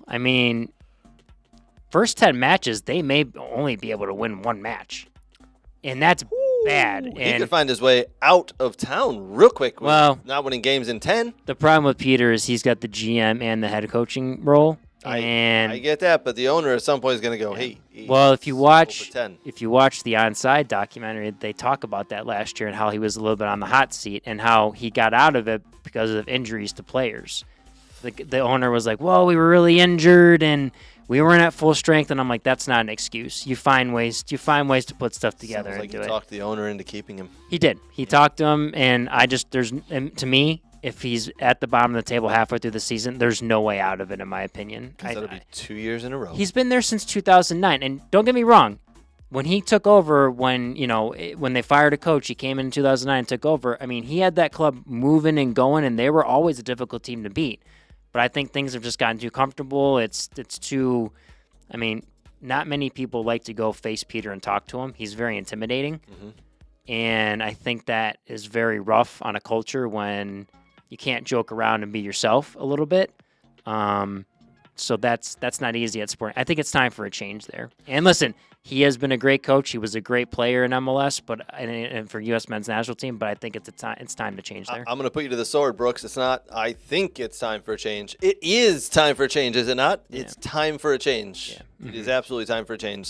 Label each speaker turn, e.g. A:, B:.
A: I mean, first 10 matches, they may only be able to win one match. And that's bad.
B: He
A: And
B: could find his way out of town real quick.
A: Well,
B: not winning games in 10.
A: The problem with Peter is he's got the GM and the head coaching role. And
B: I get that, but the owner at some point is going to go, hey.
A: Well, if you watch
B: 10.
A: the Onside documentary, they talk about that last year and how he was a little bit on the hot seat and how he got out of it because of injuries to players. The owner was like, well, we were really injured and we weren't at full strength, and I'm like, that's not an excuse. You find ways to put stuff together and do it.
B: Talked the owner into keeping him.
A: He did. He talked to him, and to me, if he's at the bottom of the table halfway through the season, there's no way out of it, in my opinion.
B: That'll be 2 years in a row.
A: He's been there since 2009, and don't get me wrong. When he took over, when they fired a coach, he came in 2009 and took over. I mean, he had that club moving and going, and they were always a difficult team to beat. But I think things have just gotten too comfortable. It's too, I mean, not many people like to go face Peter and talk to him. He's very intimidating. Mm-hmm. And I think that is very rough on a culture when you can't joke around and be yourself a little bit. So that's not easy at Sporting. I think it's time for a change there. And listen, he has been a great coach. He was a great player in MLS, and for U.S. men's national team. But I think it's time to change there.
B: I'm going to put you to the sword, Brooks. It's not. I think it's time for a change. It is time for a change, is it not? Yeah. It's time for a change. Yeah. Mm-hmm. It is absolutely time for a change.